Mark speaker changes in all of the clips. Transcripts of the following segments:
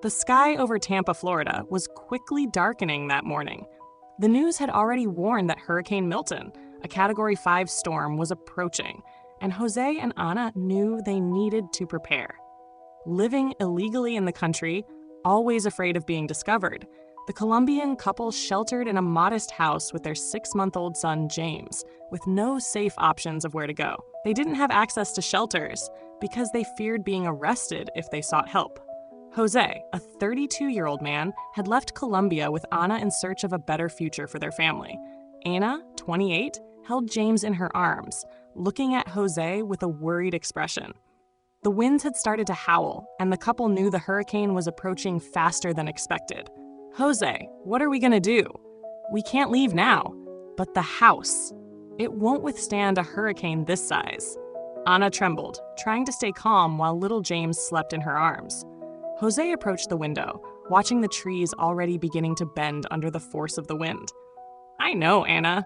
Speaker 1: The sky over Tampa, Florida, was quickly darkening that morning. The news had already warned that Hurricane Milton, a Category 5 storm, was approaching, and Jose and Ana knew they needed to prepare. Living illegally in the country, always afraid of being discovered, the Colombian couple sheltered in a modest house with their 6-month-old son, James, with no safe options of where to go. They didn't have access to shelters because they feared being arrested if they sought help. Jose, a 32-year-old man, had left Colombia with Ana in search of a better future for their family. Ana, 28, held James in her arms, looking at Jose with a worried expression. The winds had started to howl, and the couple knew the hurricane was approaching faster than expected. Jose, what are we gonna do? We can't leave now. But the house, it won't withstand a hurricane this size. Ana trembled, trying to stay calm while little James slept in her arms. Jose approached the window, watching the trees already beginning to bend under the force of the wind. I know, Ana,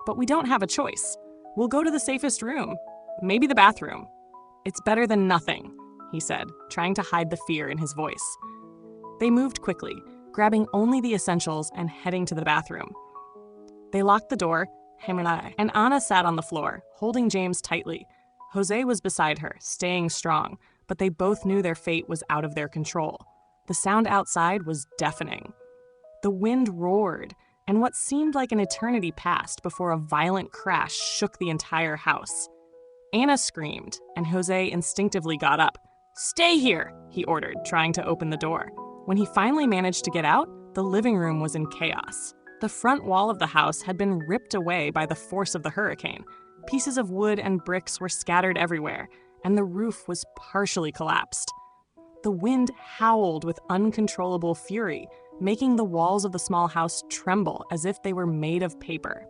Speaker 1: but we don't have a choice. We'll go to the safest room, maybe the bathroom. It's better than nothing, he said, trying to hide the fear in his voice. They moved quickly, grabbing only the essentials and heading to the bathroom. They locked the door, and Ana sat on the floor, holding James tightly. Jose was beside her, staying strong, but they both knew their fate was out of their control. The sound outside was deafening. The wind roared, and what seemed like an eternity passed before a violent crash shook the entire house. Ana screamed, and Jose instinctively got up. "Stay here," he ordered, trying to open the door. When he finally managed to get out, the living room was in chaos. The front wall of the house had been ripped away by the force of the hurricane. Pieces of wood and bricks were scattered everywhere, and the roof was partially collapsed. The wind howled with uncontrollable fury, making the walls of the small house tremble as if they were made of paper.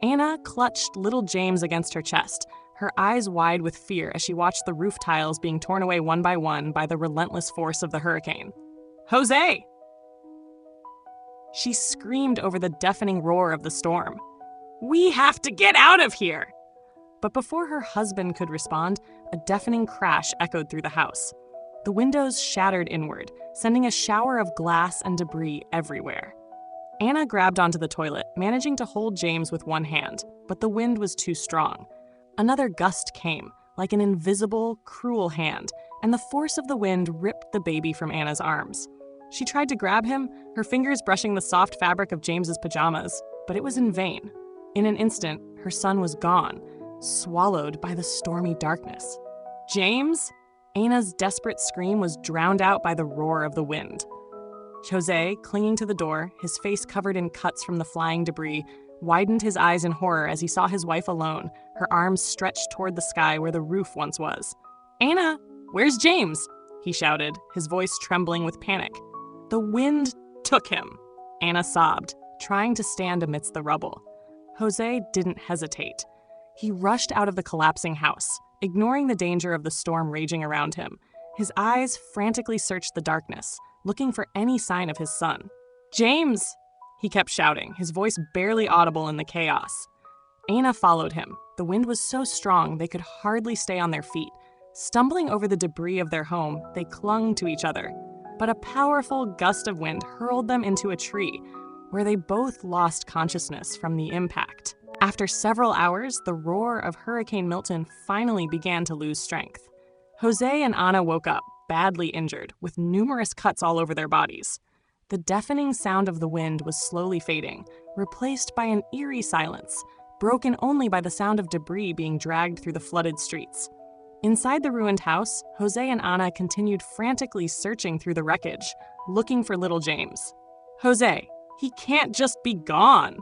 Speaker 1: Ana clutched little James against her chest, her eyes wide with fear as she watched the roof tiles being torn away one by the relentless force of the hurricane. "Jose!" She screamed over the deafening roar of the storm. "We have to get out of here!" But before her husband could respond, a deafening crash echoed through the house. The windows shattered inward, sending a shower of glass and debris everywhere. Ana grabbed onto the toilet, managing to hold James with one hand, but the wind was too strong. Another gust came, like an invisible, cruel hand, and the force of the wind ripped the baby from Ana's arms. She tried to grab him, her fingers brushing the soft fabric of James's pajamas, but it was in vain. In an instant, her son was gone, swallowed by the stormy darkness. "James?" Ana's desperate scream was drowned out by the roar of the wind. Jose, clinging to the door, his face covered in cuts from the flying debris, widened his eyes in horror as he saw his wife alone, her arms stretched toward the sky where the roof once was. "Ana, where's James?" he shouted, his voice trembling with panic. "The wind took him," Ana sobbed, trying to stand amidst the rubble. Jose didn't hesitate. He rushed out of the collapsing house, ignoring the danger of the storm raging around him. His eyes frantically searched the darkness, looking for any sign of his son. "James!" he kept shouting, his voice barely audible in the chaos. Ana followed him. The wind was so strong they could hardly stay on their feet. Stumbling over the debris of their home, they clung to each other. But a powerful gust of wind hurled them into a tree, where they both lost consciousness from the impact. After several hours, the roar of Hurricane Milton finally began to lose strength. Jose and Ana woke up, badly injured, with numerous cuts all over their bodies. The deafening sound of the wind was slowly fading, replaced by an eerie silence, broken only by the sound of debris being dragged through the flooded streets. Inside the ruined house, Jose and Ana continued frantically searching through the wreckage, looking for little James. "Jose, he can't just be gone,"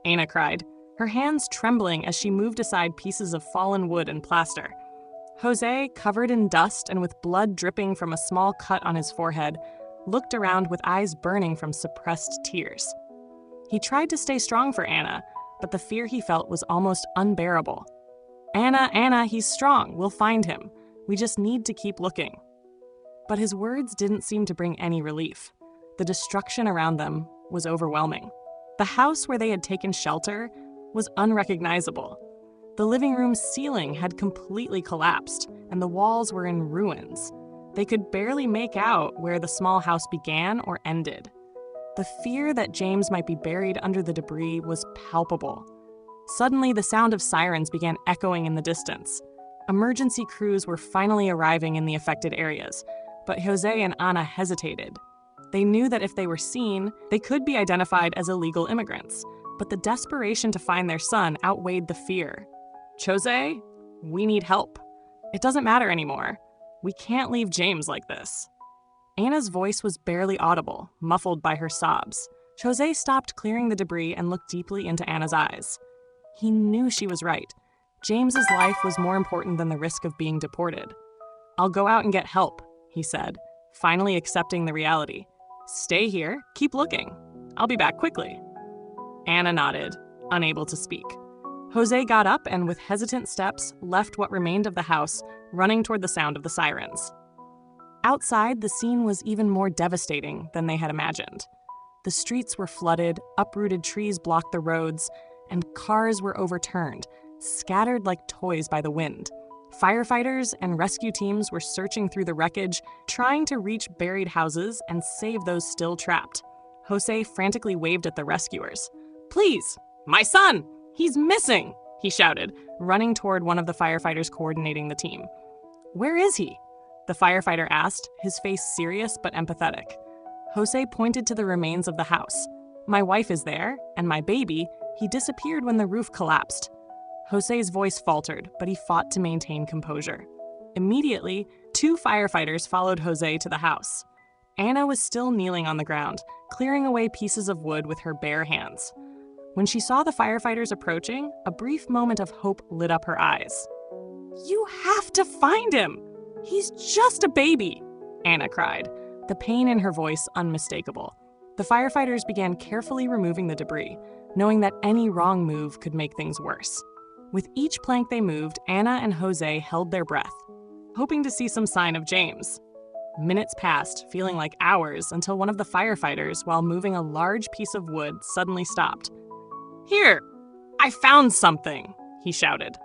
Speaker 1: Ana cried, her hands trembling as she moved aside pieces of fallen wood and plaster. Jose, covered in dust and with blood dripping from a small cut on his forehead, looked around with eyes burning from suppressed tears. He tried to stay strong for Ana, but the fear he felt was almost unbearable. Ana, he's strong. We'll find him. We just need to keep looking." But his words didn't seem to bring any relief. The destruction around them was overwhelming. The house where they had taken shelter was unrecognizable. The living room's ceiling had completely collapsed, and the walls were in ruins. They could barely make out where the small house began or ended. The fear that James might be buried under the debris was palpable. Suddenly, the sound of sirens began echoing in the distance. Emergency crews were finally arriving in the affected areas, but Jose and Ana hesitated. They knew that if they were seen, they could be identified as illegal immigrants, but the desperation to find their son outweighed the fear. Jose, we need help. It doesn't matter anymore. We can't leave James like this. Anna's voice was barely audible, muffled by her sobs. Jose stopped clearing the debris and looked deeply into Anna's eyes. He knew she was right. James's life was more important than the risk of being deported. I'll go out and get help, he said, finally accepting the reality. Stay here, keep looking. I'll be back quickly. Anna nodded, unable to speak. Jose got up and, with hesitant steps, left what remained of the house, running toward the sound of the sirens. Outside, the scene was even more devastating than they had imagined. The streets were flooded, uprooted trees blocked the roads, and cars were overturned, scattered like toys by the wind. Firefighters and rescue teams were searching through the wreckage, trying to reach buried houses and save those still trapped. Jose frantically waved at the rescuers. Please, my son! He's missing! He shouted, running toward one of the firefighters coordinating the team. Where is he? The firefighter asked, his face serious but empathetic. Jose pointed to the remains of the house. My wife is there, and my baby. He disappeared when the roof collapsed. Jose's voice faltered, but he fought to maintain composure. Immediately, 2 firefighters followed Jose to the house. Anna was still kneeling on the ground, clearing away pieces of wood with her bare hands. When she saw the firefighters approaching, a brief moment of hope lit up her eyes. You have to find him! He's just a baby! Anna cried, the pain in her voice unmistakable. The firefighters began carefully removing the debris, knowing that any wrong move could make things worse. With each plank they moved, Anna and Jose held their breath, hoping to see some sign of James. Minutes passed, feeling like hours, until one of the firefighters, while moving a large piece of wood, suddenly stopped. Here! I found something! He shouted.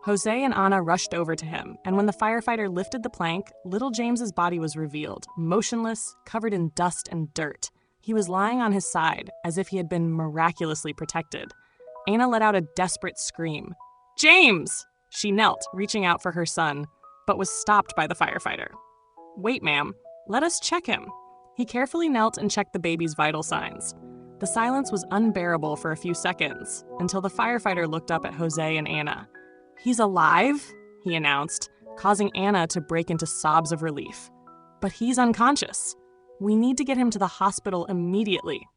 Speaker 1: Jose and Anna rushed over to him, and when the firefighter lifted the plank, little James's body was revealed, motionless, covered in dust and dirt. He was lying on his side, as if he had been miraculously protected. Anna let out a desperate scream. James! She knelt, reaching out for her son, but was stopped by the firefighter. Wait, ma'am. Let us check him. He carefully knelt and checked the baby's vital signs. The silence was unbearable for a few seconds, until the firefighter looked up at Jose and Anna. He's alive, he announced, causing Anna to break into sobs of relief. But he's unconscious. We need to get him to the hospital immediately.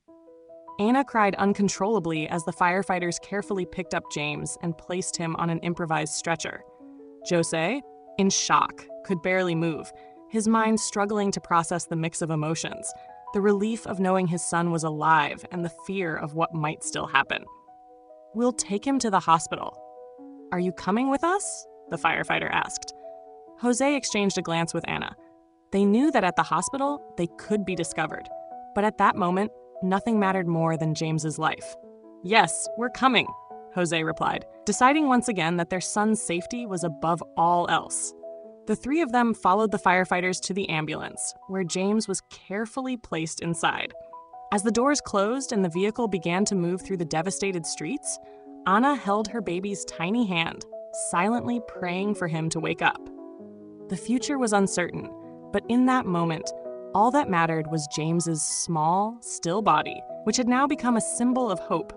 Speaker 1: Anna cried uncontrollably as the firefighters carefully picked up James and placed him on an improvised stretcher. Jose, in shock, could barely move, his mind struggling to process the mix of emotions, the relief of knowing his son was alive and the fear of what might still happen. We'll take him to the hospital. Are you coming with us? The firefighter asked. Jose exchanged a glance with Anna. They knew that at the hospital, they could be discovered. But at that moment, nothing mattered more than James's life. Yes, we're coming, Jose replied, deciding once again that their son's safety was above all else. The 3 of them followed the firefighters to the ambulance, where James was carefully placed inside. As the doors closed and the vehicle began to move through the devastated streets, Anna held her baby's tiny hand, silently praying for him to wake up. The future was uncertain, but in that moment, all that mattered was James's small, still body, which had now become a symbol of hope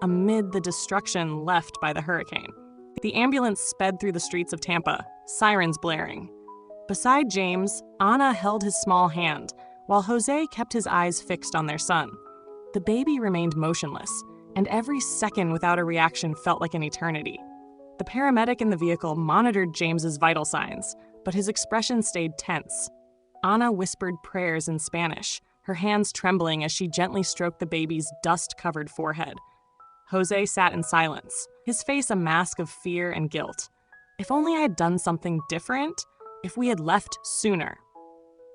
Speaker 1: amid the destruction left by the hurricane. The ambulance sped through the streets of Tampa, sirens blaring. Beside James, Anna held his small hand, while Jose kept his eyes fixed on their son. The baby remained motionless, and every second without a reaction felt like an eternity. The paramedic in the vehicle monitored James's vital signs, but his expression stayed tense. Anna whispered prayers in Spanish, her hands trembling as she gently stroked the baby's dust-covered forehead. Jose sat in silence, his face a mask of fear and guilt. If only I had done something different, if we had left sooner.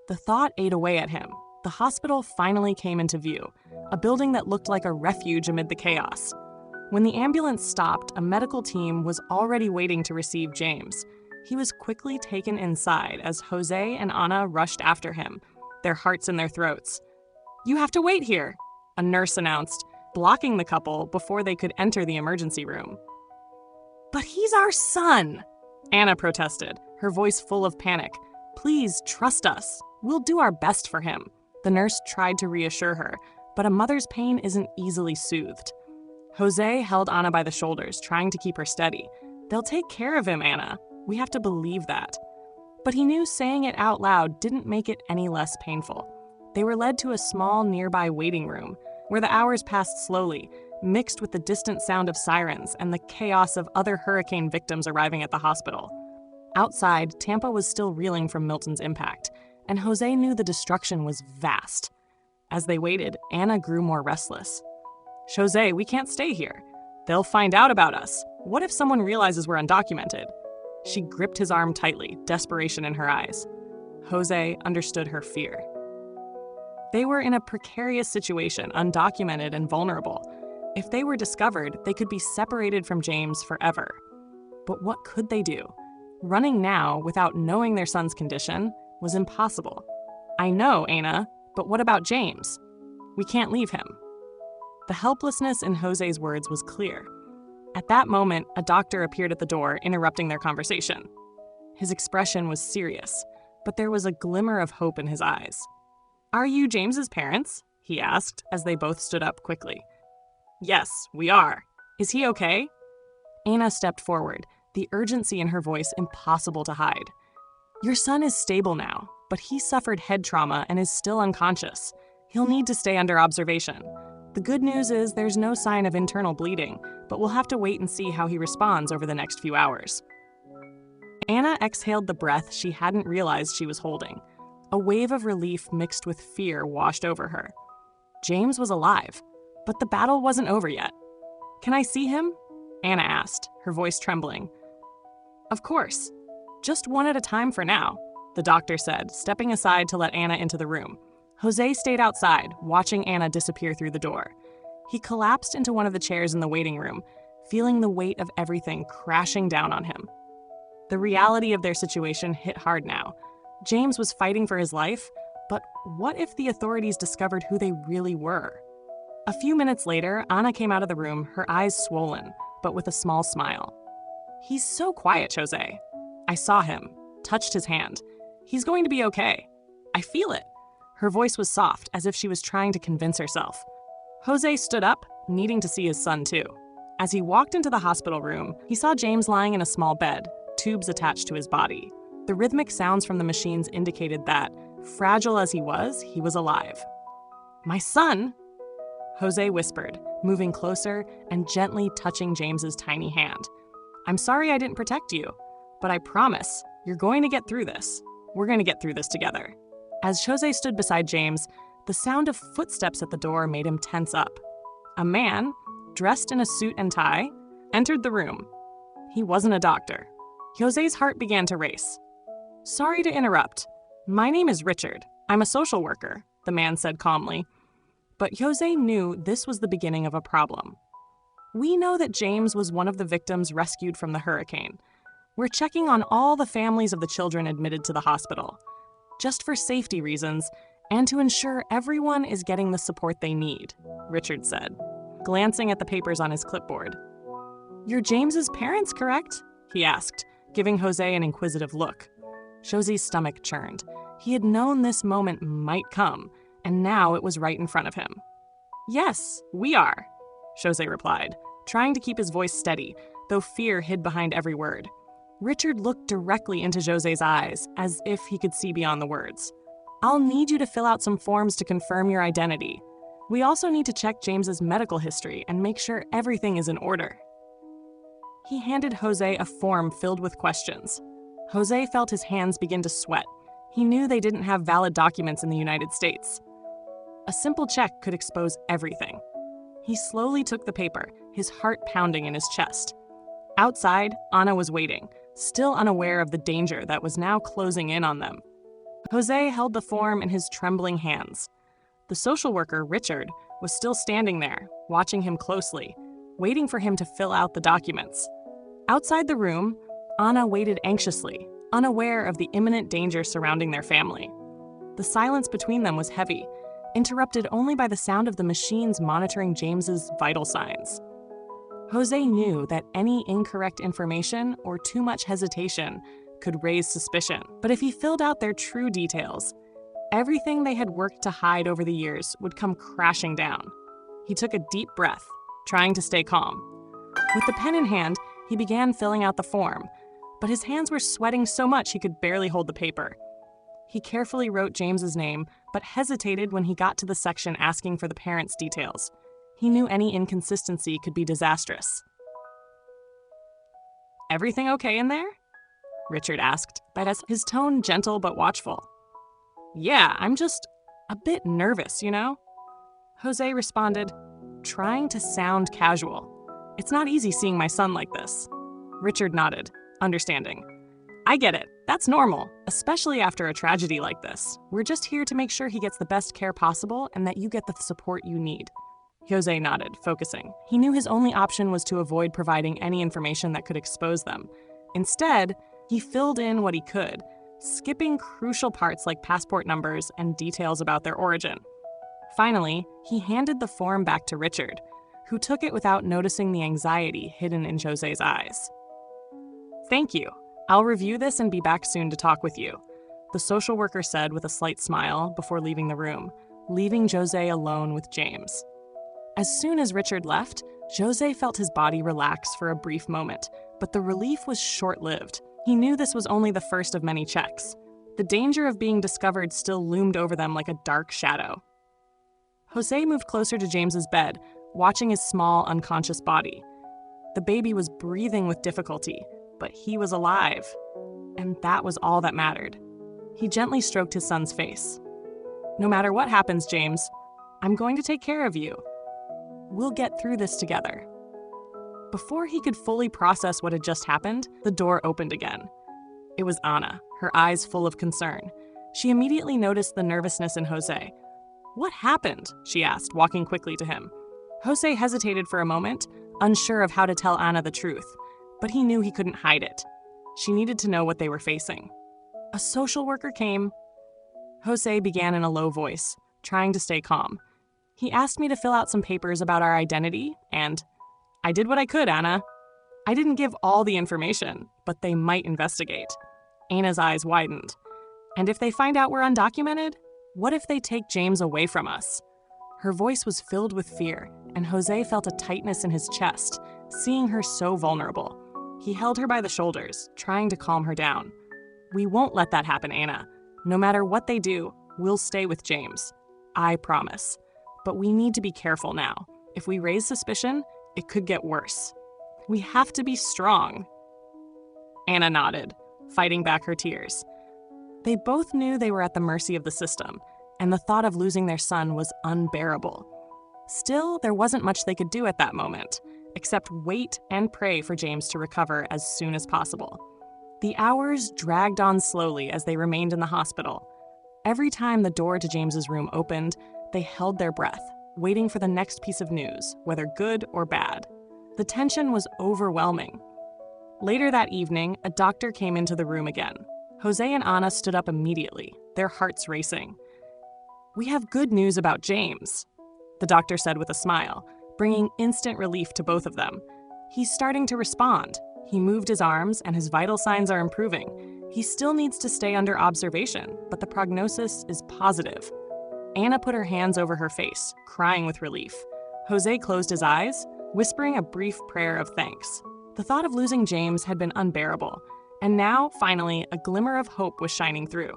Speaker 1: The thought ate away at him. The hospital finally came into view, a building that looked like a refuge amid the chaos. When the ambulance stopped, a medical team was already waiting to receive James. He was quickly taken inside as Jose and Ana rushed after him, their hearts in their throats. "You have to wait here," a nurse announced, blocking the couple before they could enter the emergency room. "But he's our son," Ana protested, her voice full of panic. "Please trust us. We'll do our best for him." The nurse tried to reassure her, but a mother's pain isn't easily soothed. Jose held Ana by the shoulders, trying to keep her steady. "They'll take care of him, Ana. We have to believe that." But he knew saying it out loud didn't make it any less painful. They were led to a small nearby waiting room, where the hours passed slowly, mixed with the distant sound of sirens and the chaos of other hurricane victims arriving at the hospital. Outside, Tampa was still reeling from Milton's impact, and Jose knew the destruction was vast. As they waited, Ana grew more restless. "Jose, we can't stay here. They'll find out about us. What if someone realizes we're undocumented?" She gripped his arm tightly, desperation in her eyes. Jose understood her fear. They were in a precarious situation, undocumented and vulnerable. If they were discovered, they could be separated from James forever. But what could they do? Running now, without knowing their son's condition, was impossible. "I know, Ana, but what about James? We can't leave him." The helplessness in Jose's words was clear. At that moment, a doctor appeared at the door, interrupting their conversation. His expression was serious, but there was a glimmer of hope in his eyes. "Are you James's parents?" he asked, as they both stood up quickly. "Yes, we are. Is he okay?" Ana stepped forward, the urgency in her voice impossible to hide. "Your son is stable now, but he suffered head trauma and is still unconscious. He'll need to stay under observation. The good news is there's no sign of internal bleeding, but we'll have to wait and see how he responds over the next few hours." Ana exhaled the breath she hadn't realized she was holding. A wave of relief mixed with fear washed over her. James was alive, but the battle wasn't over yet. "Can I see him?" Ana asked, her voice trembling. "Of course. Just one at a time for now," the doctor said, stepping aside to let Ana into the room. Jose stayed outside, watching Ana disappear through the door. He collapsed into one of the chairs in the waiting room, feeling the weight of everything crashing down on him. The reality of their situation hit hard now. James was fighting for his life, but what if the authorities discovered who they really were? A few minutes later, Ana came out of the room, her eyes swollen, but with a small smile. "He's so quiet, Jose. I saw him, touched his hand. He's going to be okay. I feel it." Her voice was soft, as if she was trying to convince herself. Jose stood up, needing to see his son too. As he walked into the hospital room, he saw James lying in a small bed, tubes attached to his body. The rhythmic sounds from the machines indicated that, fragile as he was alive. "My son," Jose whispered, moving closer and gently touching James's tiny hand. "I'm sorry I didn't protect you, but I promise you're going to get through this. We're going to get through this together." As Jose stood beside James, the sound of footsteps at the door made him tense up. A man, dressed in a suit and tie, entered the room. He wasn't a doctor. Jose's heart began to race. "Sorry to interrupt. My name is Richard. I'm a social worker," the man said calmly. But Jose knew this was the beginning of a problem. "We know that James was one of the victims rescued from the hurricane. We're checking on all the families of the children admitted to the hospital, just for safety reasons and to ensure everyone is getting the support they need," Richard said, glancing at the papers on his clipboard. "You're James's parents, correct?" he asked, giving Jose an inquisitive look. Jose's stomach churned. He had known this moment might come, and now it was right in front of him. "Yes, we are," Jose replied, trying to keep his voice steady, though fear hid behind every word. Richard looked directly into Jose's eyes, as if he could see beyond the words. "I'll need you to fill out some forms to confirm your identity. We also need to check James's medical history and make sure everything is in order." He handed Jose a form filled with questions. Jose felt his hands begin to sweat. He knew they didn't have valid documents in the United States. A simple check could expose everything. He slowly took the paper, his heart pounding in his chest. Outside, Ana was waiting, still unaware of the danger that was now closing in on them. Jose held the form in his trembling hands. The social worker, Richard, was still standing there, watching him closely, waiting for him to fill out the documents. Outside the room, Anna waited anxiously, unaware of the imminent danger surrounding their family. The silence between them was heavy, interrupted only by the sound of the machines monitoring James's vital signs. Jose knew that any incorrect information or too much hesitation could raise suspicion, but if he filled out their true details, everything they had worked to hide over the years would come crashing down. He took a deep breath, trying to stay calm. With the pen in hand, he began filling out the form, but his hands were sweating so much he could barely hold the paper. He carefully wrote James's name, but hesitated when he got to the section asking for the parents' details. He knew any inconsistency could be disastrous. "Everything okay in there?" Richard asked, his tone gentle but watchful. "Yeah, I'm just a bit nervous, you know?" Jose responded, trying to sound casual. "It's not easy seeing my son like this." Richard nodded, understanding. "I get it. That's normal, especially after a tragedy like this. We're just here to make sure he gets the best care possible and that you get the support you need." Jose nodded, focusing. He knew his only option was to avoid providing any information that could expose them. Instead, he filled in what he could, skipping crucial parts like passport numbers and details about their origin. Finally, he handed the form back to Richard, who took it without noticing the anxiety hidden in Jose's eyes. "Thank you. I'll review this and be back soon to talk with you," the social worker said with a slight smile before leaving the room, leaving Jose alone with James. As soon as Richard left, Jose felt his body relax for a brief moment, but the relief was short-lived. He knew this was only the first of many checks. The danger of being discovered still loomed over them like a dark shadow. Jose moved closer to James's bed, watching his small, unconscious body. The baby was breathing with difficulty, but he was alive, and that was all that mattered. He gently stroked his son's face. "No matter what happens, James, I'm going to take care of you. We'll get through this together." Before he could fully process what had just happened, the door opened again. It was Anna, her eyes full of concern. She immediately noticed the nervousness in Jose. "What happened?" she asked, walking quickly to him. Jose hesitated for a moment, unsure of how to tell Anna the truth, but he knew he couldn't hide it. She needed to know what they were facing. "A social worker came." Jose began in a low voice, trying to stay calm. "He asked me to fill out some papers about our identity, and I did what I could, Anna. I didn't give all the information, but they might investigate." Anna's eyes widened. "And if they find out we're undocumented? What if they take James away from us?" Her voice was filled with fear, and Jose felt a tightness in his chest, seeing her so vulnerable. He held her by the shoulders, trying to calm her down. "We won't let that happen, Anna. No matter what they do, we'll stay with James. I promise. But we need to be careful now. If we raise suspicion, it could get worse. We have to be strong." Anna nodded, fighting back her tears. They both knew they were at the mercy of the system, and the thought of losing their son was unbearable. Still, there wasn't much they could do at that moment, except wait and pray for James to recover as soon as possible. The hours dragged on slowly as they remained in the hospital. Every time the door to James's room opened, they held their breath, waiting for the next piece of news, whether good or bad. The tension was overwhelming. Later that evening, a doctor came into the room again. Jose and Anna stood up immediately, their hearts racing. "We have good news about James," the doctor said with a smile, bringing instant relief to both of them. "He's starting to respond. He moved his arms, and his vital signs are improving. He still needs to stay under observation, but the prognosis is positive." Anna put her hands over her face, crying with relief. Jose closed his eyes, whispering a brief prayer of thanks. The thought of losing James had been unbearable, and now, finally, a glimmer of hope was shining through.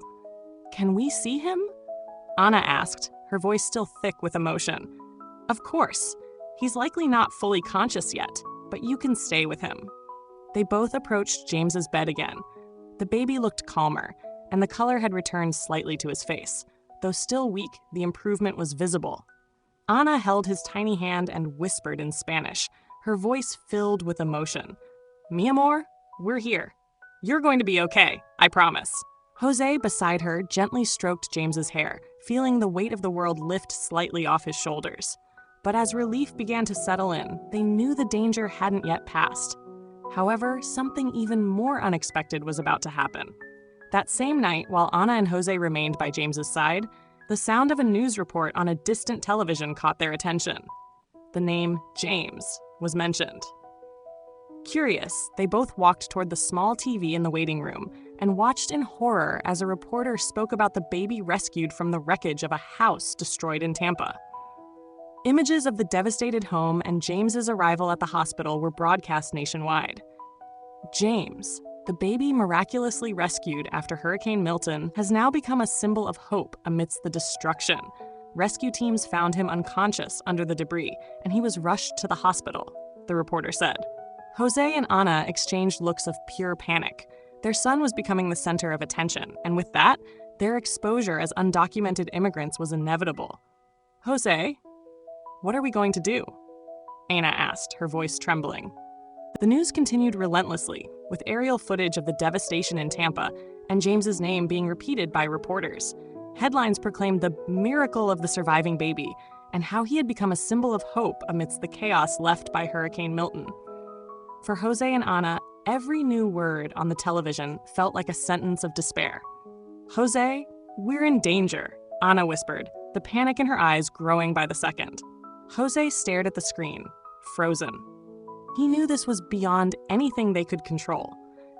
Speaker 1: "Can we see him?" Anna asked, her voice still thick with emotion. "Of course. He's likely not fully conscious yet, but you can stay with him." They both approached James's bed again. The baby looked calmer, and the color had returned slightly to his face. Though still weak, the improvement was visible. Anna held his tiny hand and whispered in Spanish, her voice filled with emotion. "Mi amor, we're here. You're going to be okay, I promise." Jose, beside her, gently stroked James's hair, feeling the weight of the world lift slightly off his shoulders. But as relief began to settle in, they knew the danger hadn't yet passed. However, something even more unexpected was about to happen. That same night, while Ana and Jose remained by James's side, the sound of a news report on a distant television caught their attention. The name James was mentioned. Curious, they both walked toward the small TV in the waiting room and watched in horror as a reporter spoke about the baby rescued from the wreckage of a house destroyed in Tampa. Images of the devastated home and James's arrival at the hospital were broadcast nationwide. James, the baby miraculously rescued after Hurricane Milton, has now become a symbol of hope amidst the destruction. Rescue teams found him unconscious under the debris, and he was rushed to the hospital, the reporter said. Jose and Ana exchanged looks of pure panic. Their son was becoming the center of attention, and with that, their exposure as undocumented immigrants was inevitable. Jose, what are we going to do? Ana asked, her voice trembling. The news continued relentlessly, with aerial footage of the devastation in Tampa and James's name being repeated by reporters. Headlines proclaimed the miracle of the surviving baby and how he had become a symbol of hope amidst the chaos left by Hurricane Milton. For Jose and Ana, every new word on the television felt like a sentence of despair. Jose, we're in danger, Ana whispered, the panic in her eyes growing by the second. Jose stared at the screen, frozen. He knew this was beyond anything they could control.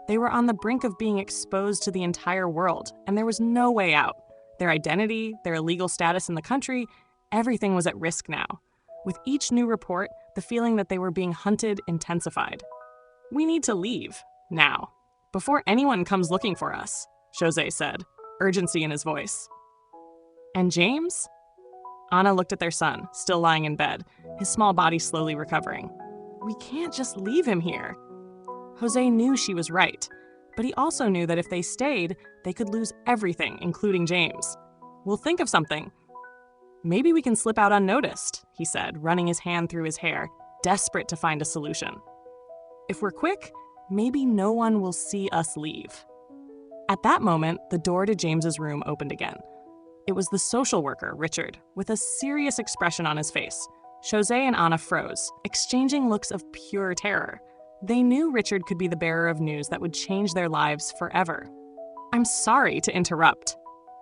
Speaker 1: They were on the brink of being exposed to the entire world, and there was no way out. Their identity, their illegal status in the country, everything was at risk now. With each new report, the feeling that they were being hunted intensified. We need to leave, now, before anyone comes looking for us, Jose said, urgency in his voice. And James? Ana looked at their son, still lying in bed, his small body slowly recovering. We can't just leave him here. Jose knew she was right, but he also knew that if they stayed, they could lose everything, including James. We'll think of something. Maybe we can slip out unnoticed, he said, running his hand through his hair, desperate to find a solution. If we're quick, maybe no one will see us leave. At that moment, the door to James's room opened again. It was the social worker, Richard, with a serious expression on his face. Jose and Ana froze, exchanging looks of pure terror. They knew Richard could be the bearer of news that would change their lives forever. I'm sorry to interrupt,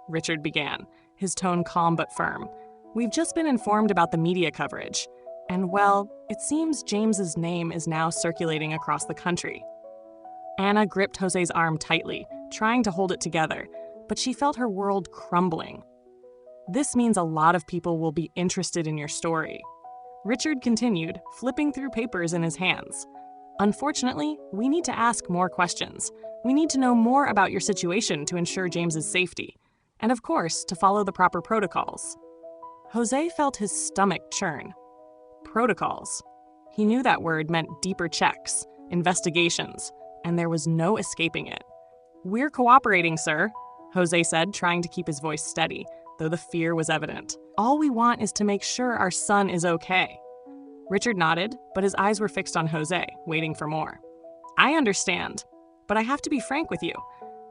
Speaker 1: Richard began, his tone calm but firm. We've just been informed about the media coverage. And well, it seems James's name is now circulating across the country. Ana gripped Jose's arm tightly, trying to hold it together, but she felt her world crumbling. This means a lot of people will be interested in your story. Richard continued, flipping through papers in his hands. Unfortunately, we need to ask more questions. We need to know more about your situation to ensure James's safety. And of course, to follow the proper protocols. Jose felt his stomach churn. Protocols. He knew that word meant deeper checks, investigations, and there was no escaping it. We're cooperating, sir, Jose said, trying to keep his voice steady, though the fear was evident. All we want is to make sure our son is okay. Richard nodded, but his eyes were fixed on Jose, waiting for more. I understand, but I have to be frank with you.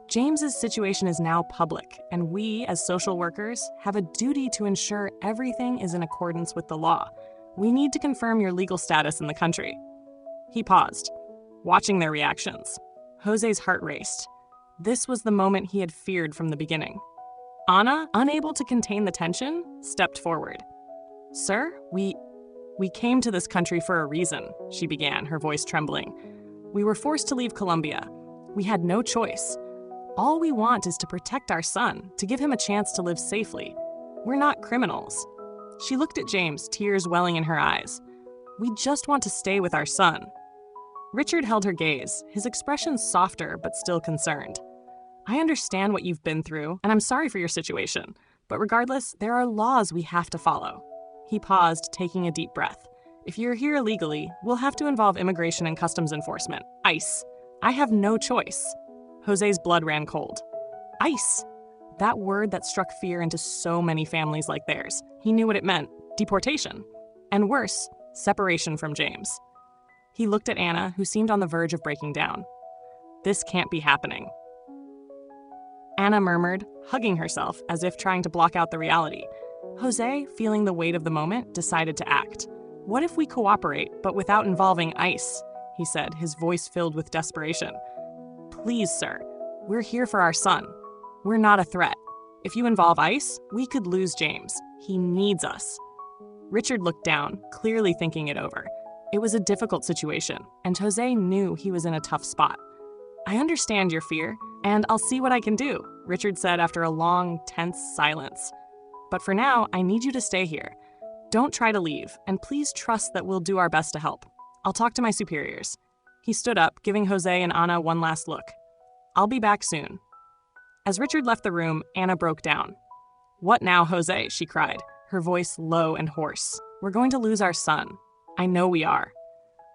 Speaker 1: James's situation is now public, and we, as social workers, have a duty to ensure everything is in accordance with the law. We need to confirm your legal status in the country. He paused, watching their reactions. Jose's heart raced. This was the moment he had feared from the beginning. Ana, unable to contain the tension, stepped forward. Sir, we came to this country for a reason, she began, her voice trembling. We were forced to leave Colombia. We had no choice. All we want is to protect our son, to give him a chance to live safely. We're not criminals. She looked at James, tears welling in her eyes. We just want to stay with our son. Richard held her gaze, his expression softer but still concerned. I understand what you've been through, and I'm sorry for your situation. But regardless, there are laws we have to follow. He paused, taking a deep breath. If you're here illegally, we'll have to involve Immigration and Customs Enforcement, ICE. I have no choice. Jose's blood ran cold. ICE. That word that struck fear into so many families like theirs. He knew what it meant, deportation. And worse, separation from James. He looked at Ana, who seemed on the verge of breaking down. This can't be happening. Ana murmured, hugging herself as if trying to block out the reality. Jose, feeling the weight of the moment, decided to act. What if we cooperate, but without involving ICE? he said, his voice filled with desperation. "Please, sir, we're here for our son. We're not a threat. If you involve ICE, we could lose James. He needs us." Richard looked down, clearly thinking it over. It was a difficult situation, and Jose knew he was in a tough spot. "I understand your fear, and I'll see what I can do," Richard said after a long, tense silence. "But for now, I need you to stay here. Don't try to leave, and please trust that we'll do our best to help. I'll talk to my superiors." He stood up, giving Jose and Ana one last look. "I'll be back soon." As Richard left the room, Ana broke down. "What now, Jose?" she cried, her voice low and hoarse. "We're going to lose our son. I know we are."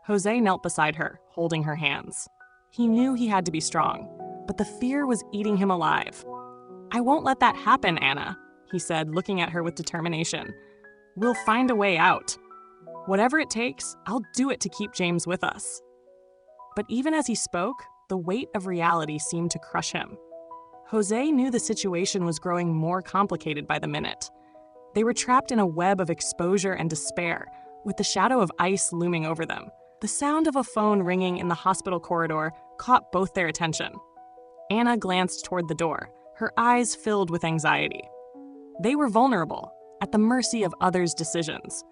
Speaker 1: Jose knelt beside her, holding her hands. He knew he had to be strong, but the fear was eating him alive. "I won't let that happen, Ana," he said, looking at her with determination. "We'll find a way out. Whatever it takes, I'll do it to keep James with us." But even as he spoke, the weight of reality seemed to crush him. Jose knew the situation was growing more complicated by the minute. They were trapped in a web of exposure and despair, with the shadow of ICE looming over them. The sound of a phone ringing in the hospital corridor caught both their attention. Ana glanced toward the door, her eyes filled with anxiety. They were vulnerable, at the mercy of others' decisions.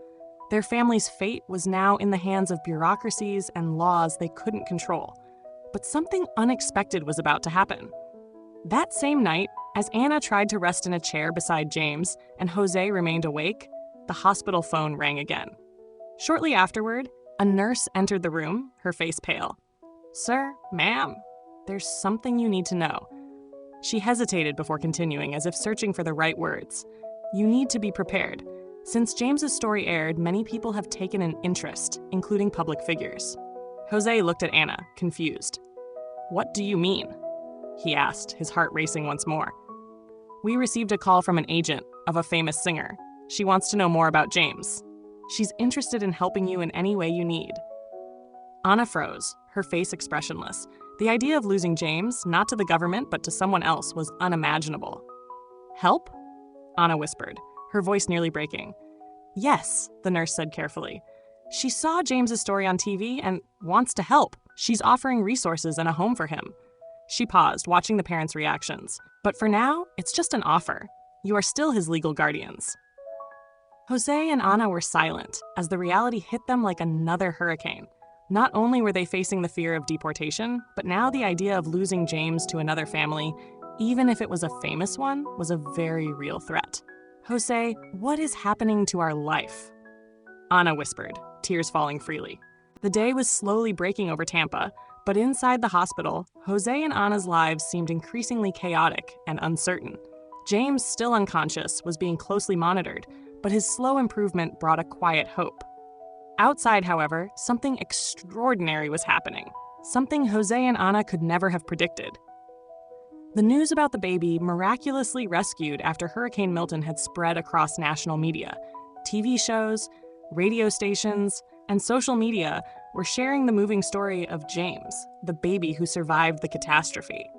Speaker 1: Their family's fate was now in the hands of bureaucracies and laws they couldn't control. But something unexpected was about to happen. That same night, as Ana tried to rest in a chair beside James and Jose remained awake, the hospital phone rang again. Shortly afterward, a nurse entered the room, her face pale. "Sir, ma'am, there's something you need to know." She hesitated before continuing, as if searching for the right words. "You need to be prepared. Since James's story aired, many people have taken an interest, including public figures." Jose looked at Ana, confused. "What do you mean?" he asked, his heart racing once more. "We received a call from an agent of a famous singer. She wants to know more about James. She's interested in helping you in any way you need." Ana froze, her face expressionless. The idea of losing James, not to the government but to someone else, was unimaginable. "Help?" Ana whispered, her voice nearly breaking. "Yes," the nurse said carefully. "She saw James's story on TV and wants to help. She's offering resources and a home for him." She paused, watching the parents' reactions. "But for now, it's just an offer. You are still his legal guardians." Jose and Ana were silent as the reality hit them like another hurricane. Not only were they facing the fear of deportation, but now the idea of losing James to another family, even if it was a famous one, was a very real threat. "Jose, what is happening to our life?" Ana whispered, tears falling freely. The day was slowly breaking over Tampa, but inside the hospital, Jose and Ana's lives seemed increasingly chaotic and uncertain. James, still unconscious, was being closely monitored, but his slow improvement brought a quiet hope. Outside, however, something extraordinary was happening, something Jose and Ana could never have predicted. The news about the baby miraculously rescued after Hurricane Milton had spread across national media. TV shows, radio stations, and social media were sharing the moving story of James, the baby who survived the catastrophe.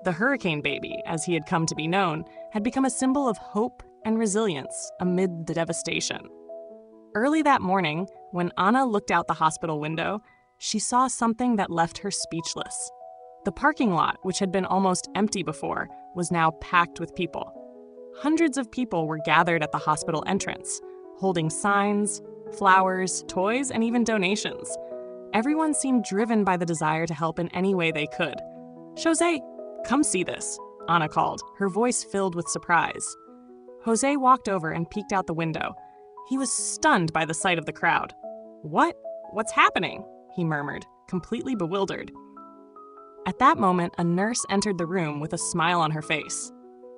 Speaker 1: The hurricane baby, as he had come to be known, had become a symbol of hope and resilience amid the devastation. Early that morning, when Ana looked out the hospital window, she saw something that left her speechless. The parking lot, which had been almost empty before, was now packed with people. Hundreds of people were gathered at the hospital entrance, holding signs, flowers, toys, and even donations. Everyone seemed driven by the desire to help in any way they could. "Jose, come see this," Ana called, her voice filled with surprise. Jose walked over and peeked out the window. He was stunned by the sight of the crowd. What's happening?" he murmured, completely bewildered. At that moment, a nurse entered the room with a smile on her face.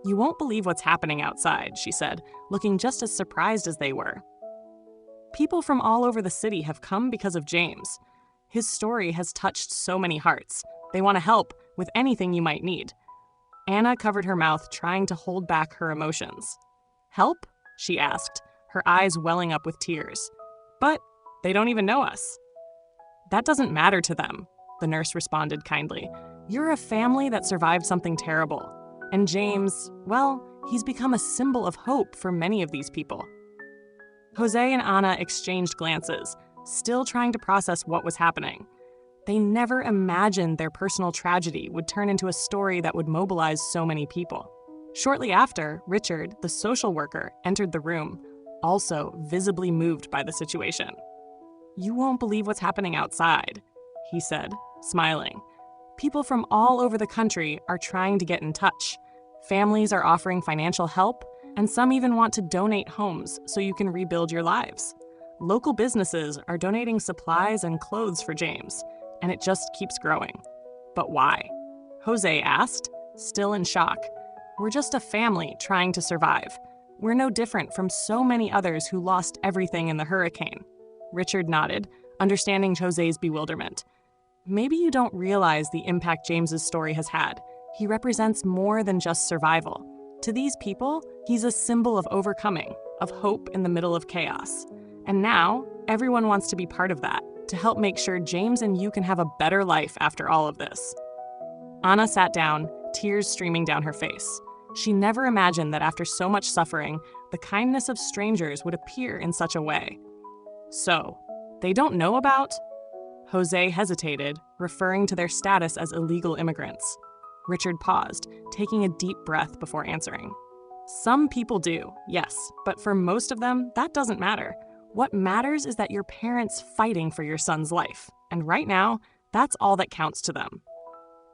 Speaker 1: "You won't believe what's happening outside," she said, looking just as surprised as they were. "People from all over the city have come because of James. His story has touched so many hearts. They want to help with anything you might need." Ana covered her mouth, trying to hold back her emotions. "Help?" she asked, her eyes welling up with tears. "But they don't even know us." "That doesn't matter to them," the nurse responded kindly. "You're a family that survived something terrible. And James, well, he's become a symbol of hope for many of these people." Jose and Ana exchanged glances, still trying to process what was happening. They never imagined their personal tragedy would turn into a story that would mobilize so many people. Shortly after, Richard, the social worker, entered the room, also visibly moved by the situation. "You won't believe what's happening outside," he said, smiling. "People from all over the country are trying to get in touch. Families are offering financial help, and some even want to donate homes so you can rebuild your lives. Local businesses are donating supplies and clothes for James, and it just keeps growing." "But why?" Jose asked, still in shock. "We're just a family trying to survive. We're no different from so many others who lost everything in the hurricane." Richard nodded, understanding Jose's bewilderment. "Maybe you don't realize the impact James's story has had. He represents more than just survival. To these people, he's a symbol of overcoming, of hope in the middle of chaos. And now, everyone wants to be part of that, to help make sure James and you can have a better life after all of this." Anna sat down, tears streaming down her face. She never imagined that after so much suffering, the kindness of strangers would appear in such a way. "So, they don't know about?" Jose hesitated, referring to their status as illegal immigrants. Richard paused, taking a deep breath before answering. "Some people do, yes, but for most of them, that doesn't matter. What matters is that your parents fighting for your son's life, and right now, that's all that counts to them."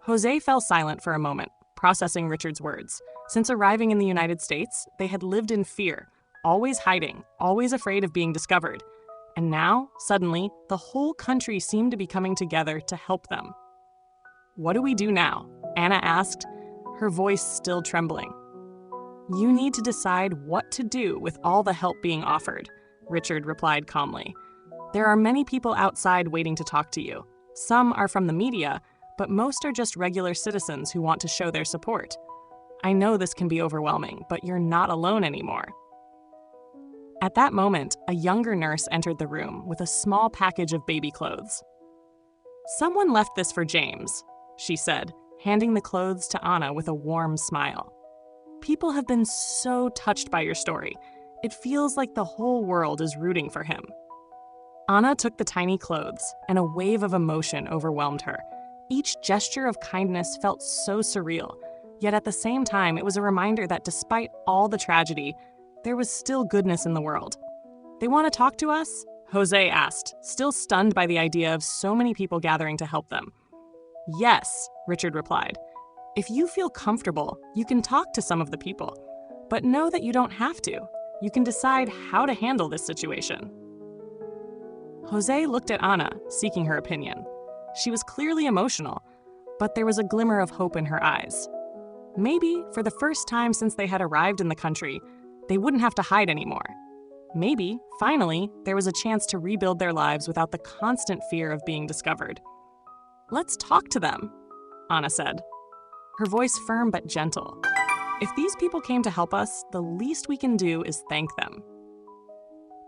Speaker 1: Jose fell silent for a moment, processing Richard's words. Since arriving in the United States, they had lived in fear, always hiding, always afraid of being discovered. And now, suddenly, the whole country seemed to be coming together to help them. "What do we do now?" Anna asked, her voice still trembling. "You need to decide what to do with all the help being offered," Richard replied calmly. "There are many people outside waiting to talk to you. Some are from the media, but most are just regular citizens who want to show their support. I know this can be overwhelming, but you're not alone anymore." At that moment, a younger nurse entered the room with a small package of baby clothes. "Someone left this for James," she said, handing the clothes to Anna with a warm smile. "People have been so touched by your story. It feels like the whole world is rooting for him." Anna took the tiny clothes, and a wave of emotion overwhelmed her. Each gesture of kindness felt so surreal, yet at the same time, it was a reminder that despite all the tragedy, there was still goodness in the world. "They want to talk to us?" Jose asked, still stunned by the idea of so many people gathering to help them. "Yes," Richard replied. "If you feel comfortable, you can talk to some of the people. But know that you don't have to. You can decide how to handle this situation." Jose looked at Anna, seeking her opinion. She was clearly emotional, but there was a glimmer of hope in her eyes. Maybe, for the first time since they had arrived in the country, they wouldn't have to hide anymore. Maybe, finally, there was a chance to rebuild their lives without the constant fear of being discovered. "Let's talk to them," Anna said, her voice firm but gentle. "If these people came to help us, the least we can do is thank them."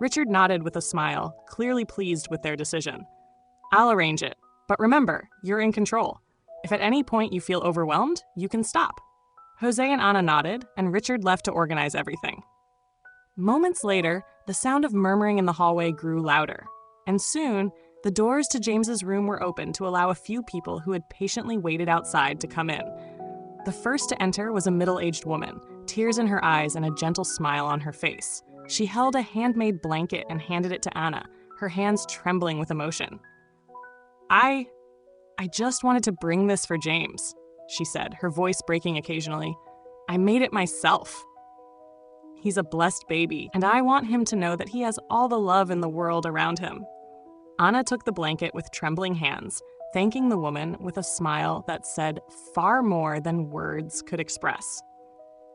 Speaker 1: Richard nodded with a smile, clearly pleased with their decision. "I'll arrange it, but remember, you're in control. If at any point you feel overwhelmed, you can stop." Jose and Anna nodded, and Richard left to organize everything. Moments later, the sound of murmuring in the hallway grew louder, and soon, the doors to James's room were opened to allow a few people who had patiently waited outside to come in. The first to enter was a middle-aged woman, tears in her eyes and a gentle smile on her face. She held a handmade blanket and handed it to Anna, her hands trembling with emotion. I just wanted to bring this for James," she said, her voice breaking occasionally. "I made it myself. He's a blessed baby, and I want him to know that he has all the love in the world around him." Anna took the blanket with trembling hands, thanking the woman with a smile that said far more than words could express.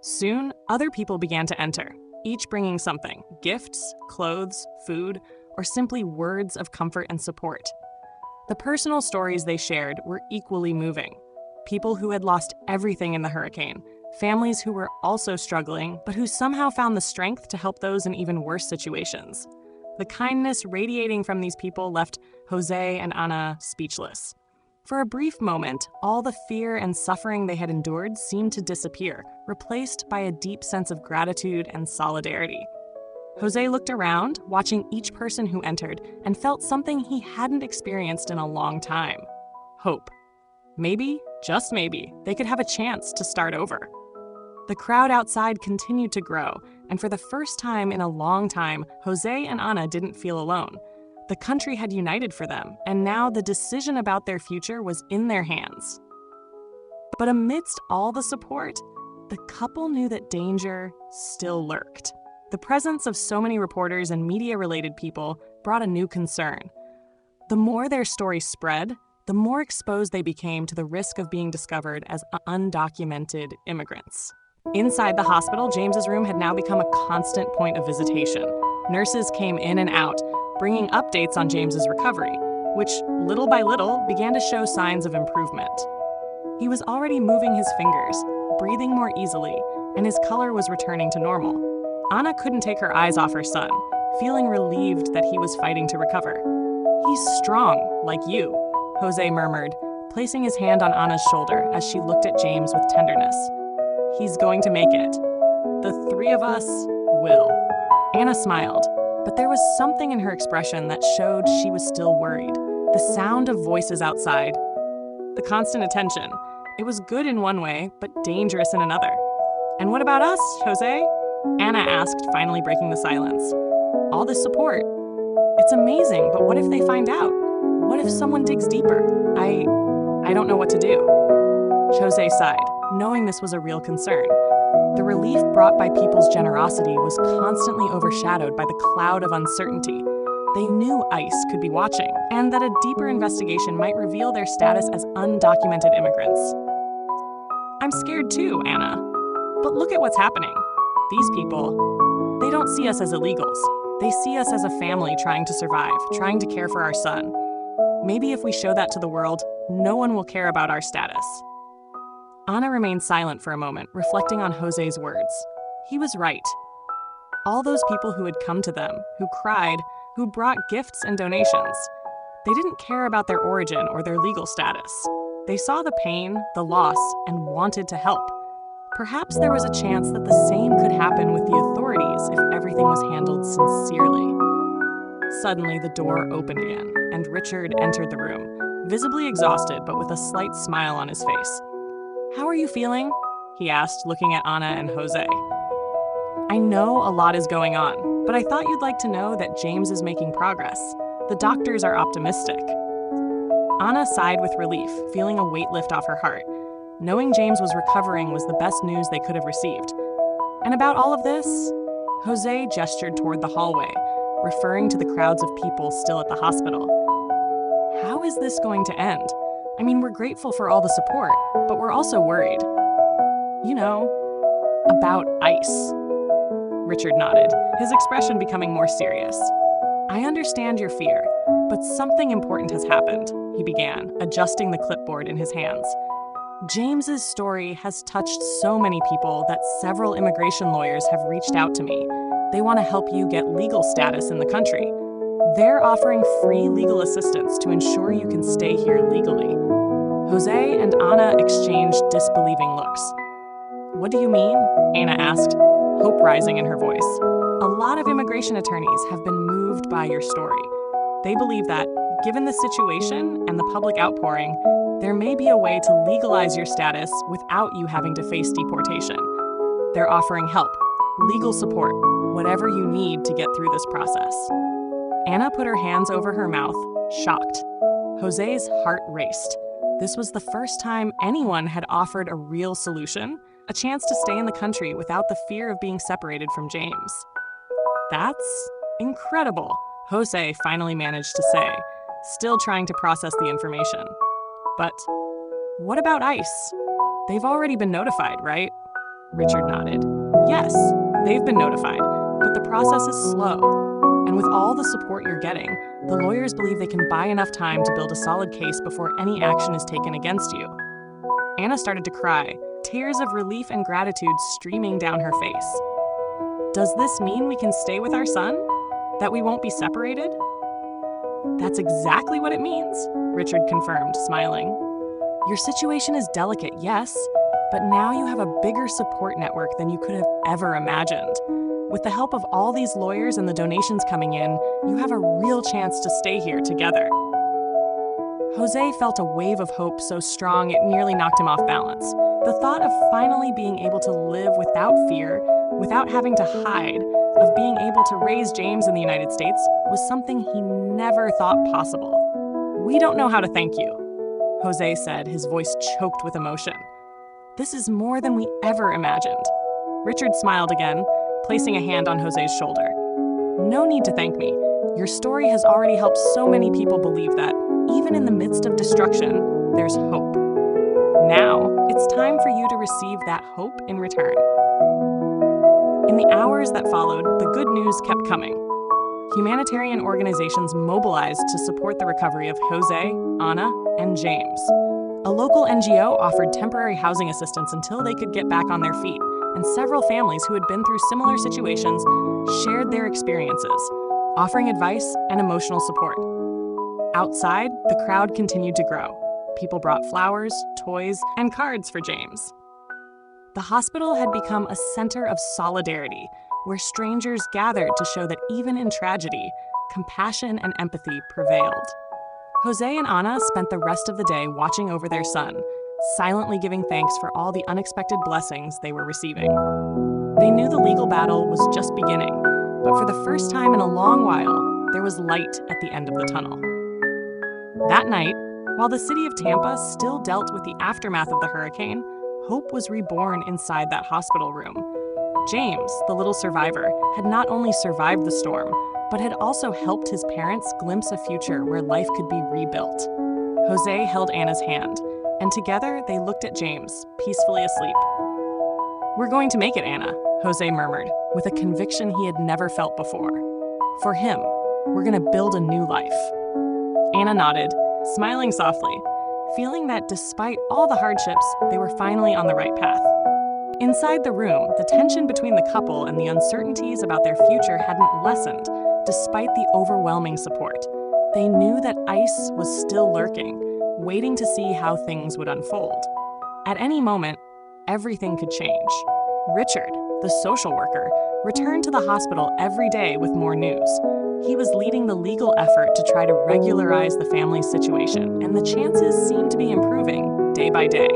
Speaker 1: Soon, other people began to enter, each bringing something: gifts, clothes, food, or simply words of comfort and support. The personal stories they shared were equally moving. People who had lost everything in the hurricane, families who were also struggling, but who somehow found the strength to help those in even worse situations. The kindness radiating from these people left Jose and Anna speechless. For a brief moment, all the fear and suffering they had endured seemed to disappear, replaced by a deep sense of gratitude and solidarity. Jose looked around, watching each person who entered, and felt something he hadn't experienced in a long time: hope. Maybe, just maybe, they could have a chance to start over. The crowd outside continued to grow, and for the first time in a long time, Jose and Ana didn't feel alone. The country had united for them, and now the decision about their future was in their hands. But amidst all the support, the couple knew that danger still lurked. The presence of so many reporters and media-related people brought a new concern. The more their story spread, the more exposed they became to the risk of being discovered as undocumented immigrants. Inside the hospital, James's room had now become a constant point of visitation. Nurses came in and out, bringing updates on James's recovery, which little by little began to show signs of improvement. He was already moving his fingers, breathing more easily, and his color was returning to normal. Ana couldn't take her eyes off her son, feeling relieved that he was fighting to recover. "He's strong, like you," Jose murmured, placing his hand on Ana's shoulder as she looked at James with tenderness. "He's going to make it. The three of us will." Ana smiled, but there was something in her expression that showed she was still worried. The sound of voices outside, the constant attention. It was good in one way, but dangerous in another. "And what about us, Jose?" Ana asked, finally breaking the silence. "All this support. It's amazing, but what if they find out? What if someone digs deeper? I don't know what to do." Jose sighed, knowing this was a real concern. The relief brought by people's generosity was constantly overshadowed by the cloud of uncertainty. They knew ICE could be watching, and that a deeper investigation might reveal their status as undocumented immigrants. "I'm scared too, Ana. But look at what's happening. These people, they don't see us as illegals. They see us as a family trying to survive, trying to care for our son. Maybe if we show that to the world, no one will care about our status." Ana remained silent for a moment, reflecting on Jose's words. He was right. All those people who had come to them, who cried, who brought gifts and donations, they didn't care about their origin or their legal status. They saw the pain, the loss, and wanted to help. Perhaps there was a chance that the same could happen with the authorities if everything was handled sincerely. Suddenly, the door opened again, and Richard entered the room, visibly exhausted but with a slight smile on his face. "How are you feeling?" he asked, looking at Ana and Jose. "I know a lot is going on, but I thought you'd like to know that James is making progress. The doctors are optimistic." Ana sighed with relief, feeling a weight lift off her heart. Knowing James was recovering was the best news they could have received. "And about all of this?" Jose gestured toward the hallway, referring to the crowds of people still at the hospital. "How is this going to end? I mean, we're grateful for all the support, but we're also worried. You know, about ICE." Richard nodded, his expression becoming more serious. "I understand your fear, but something important has happened," he began, adjusting the clipboard in his hands. "James's story has touched so many people that several immigration lawyers have reached out to me. They want to help you get legal status in the country. They're offering free legal assistance to ensure you can stay here legally." Jose and Ana exchanged disbelieving looks. "What do you mean?" Ana asked, hope rising in her voice. "A lot of immigration attorneys have been moved by your story. They believe that, given the situation and the public outpouring, there may be a way to legalize your status without you having to face deportation. They're offering help, legal support, whatever you need to get through this process." Ana put her hands over her mouth, shocked. Jose's heart raced. This was the first time anyone had offered a real solution, a chance to stay in the country without the fear of being separated from James. "That's incredible," Jose finally managed to say, still trying to process the information. "But what about ICE? They've already been notified, right?" Richard nodded. "Yes, they've been notified, but the process is slow. And with all the support you're getting, the lawyers believe they can buy enough time to build a solid case before any action is taken against you." Ana started to cry, tears of relief and gratitude streaming down her face. "Does this mean we can stay with our son? That we won't be separated?" "That's exactly what it means," Richard confirmed, smiling. "Your situation is delicate, yes, but now you have a bigger support network than you could have ever imagined. With the help of all these lawyers and the donations coming in, you have a real chance to stay here together." Jose felt a wave of hope so strong it nearly knocked him off balance. The thought of finally being able to live without fear, without having to hide, of being able to raise James in the United States was something he never thought possible. "We don't know how to thank you," Jose said, his voice choked with emotion. "This is more than we ever imagined." Richard smiled again, placing a hand on Jose's shoulder. "No need to thank me. Your story has already helped so many people believe that, even in the midst of destruction, there's hope. Now, it's time for you to receive that hope in return." In the hours that followed, the good news kept coming. Humanitarian organizations mobilized to support the recovery of Jose, Ana, and James. A local NGO offered temporary housing assistance until they could get back on their feet, and several families who had been through similar situations shared their experiences, offering advice and emotional support. Outside, the crowd continued to grow. People brought flowers, toys, and cards for James. The hospital had become a center of solidarity, where strangers gathered to show that even in tragedy, compassion and empathy prevailed. Jose and Ana spent the rest of the day watching over their son, silently giving thanks for all the unexpected blessings they were receiving. They knew the legal battle was just beginning, but for the first time in a long while, there was light at the end of the tunnel. That night, while the city of Tampa still dealt with the aftermath of the hurricane, hope was reborn inside that hospital room. James, the little survivor, had not only survived the storm, but had also helped his parents glimpse a future where life could be rebuilt. Jose held Anna's hand, and together they looked at James, peacefully asleep. "We're going to make it, Anna," Jose murmured, with a conviction he had never felt before. "For him, we're going to build a new life." Anna nodded, smiling softly, feeling that despite all the hardships, they were finally on the right path. Inside the room, the tension between the couple and the uncertainties about their future hadn't lessened, despite the overwhelming support. They knew that ice was still lurking, waiting to see how things would unfold. At any moment, everything could change. Richard, the social worker, returned to the hospital every day with more news. He was leading the legal effort to try to regularize the family's situation, and the chances seemed to be improving day by day.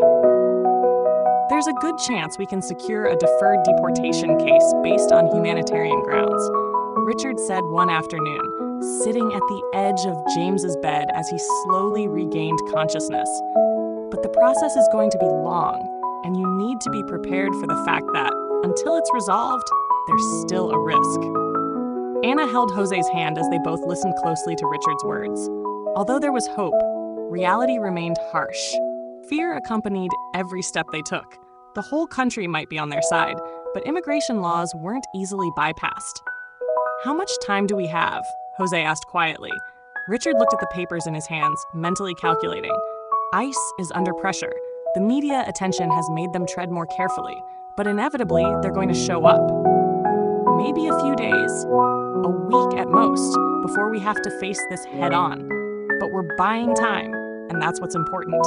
Speaker 1: "There's a good chance we can secure a deferred deportation case based on humanitarian grounds," Richard said one afternoon, sitting at the edge of James's bed as he slowly regained consciousness. "But the process is going to be long, and you need to be prepared for the fact that, until it's resolved, there's still a risk." Anna held Jose's hand as they both listened closely to Richard's words. Although there was hope, reality remained harsh. Fear accompanied every step they took. The whole country might be on their side, but immigration laws weren't easily bypassed. "How much time do we have?" Jose asked quietly. Richard looked at the papers in his hands, mentally calculating. ICE is under pressure. The media attention has made them tread more carefully, but inevitably they're going to show up. Maybe a few days, a week at most, before we have to face this head on. But we're buying time, and that's what's important.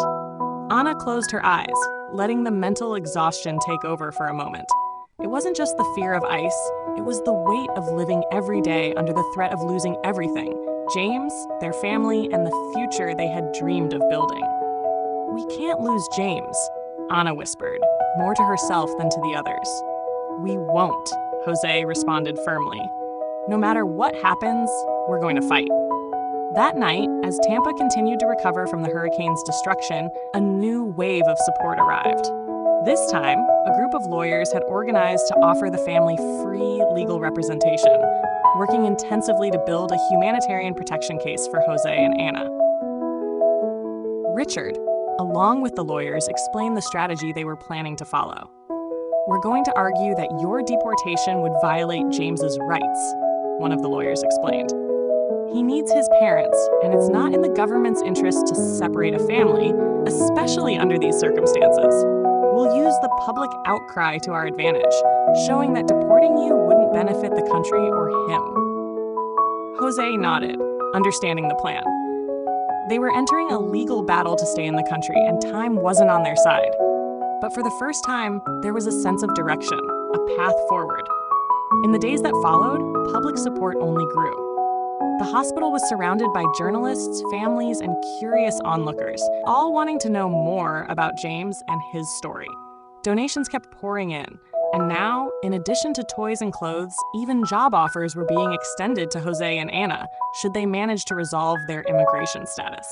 Speaker 1: Anna closed her eyes, letting the mental exhaustion take over for a moment. It wasn't just the fear of ice, it was the weight of living every day under the threat of losing everything: James, their family, and the future they had dreamed of building. "We can't lose James," Anna whispered, more to herself than to the others. "We won't," Jose responded firmly. "No matter what happens, we're going to fight." That night, as Tampa continued to recover from the hurricane's destruction, a new wave of support arrived. This time, a group of lawyers had organized to offer the family free legal representation, working intensively to build a humanitarian protection case for Jose and Anna. Richard, along with the lawyers, explained the strategy they were planning to follow. "We're going to argue that your deportation would violate James's rights," one of the lawyers explained. "He needs his parents, and it's not in the government's interest to separate a family, especially under these circumstances. We'll use the public outcry to our advantage, showing that deporting you wouldn't benefit the country or him." Jose nodded, understanding the plan. They were entering a legal battle to stay in the country, and time wasn't on their side. But for the first time, there was a sense of direction, a path forward. In the days that followed, public support only grew. The hospital was surrounded by journalists, families, and curious onlookers, all wanting to know more about James and his story. Donations kept pouring in, and now, in addition to toys and clothes, even job offers were being extended to Jose and Anna should they manage to resolve their immigration status.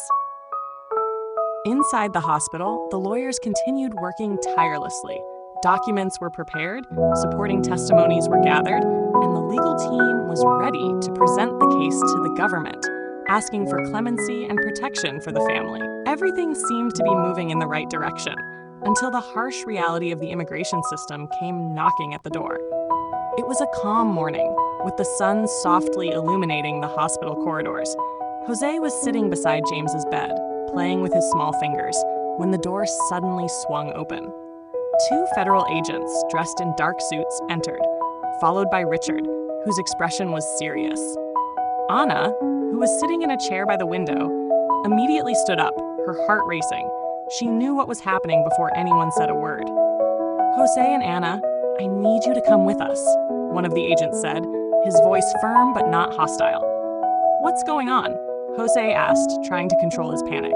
Speaker 1: Inside the hospital, the lawyers continued working tirelessly. Documents were prepared, supporting testimonies were gathered, and the legal team was ready to present the case to the government, asking for clemency and protection for the family. Everything seemed to be moving in the right direction, until the harsh reality of the immigration system came knocking at the door. It was a calm morning, with the sun softly illuminating the hospital corridors. Jose was sitting beside James's bed, playing with his small fingers, when the door suddenly swung open. 2 federal agents, dressed in dark suits, entered, followed by Richard, whose expression was serious. Anna, who was sitting in a chair by the window, immediately stood up, her heart racing. She knew what was happening before anyone said a word. "Jose and Anna, I need you to come with us," one of the agents said, his voice firm but not hostile. "What's going on?" Jose asked, trying to control his panic.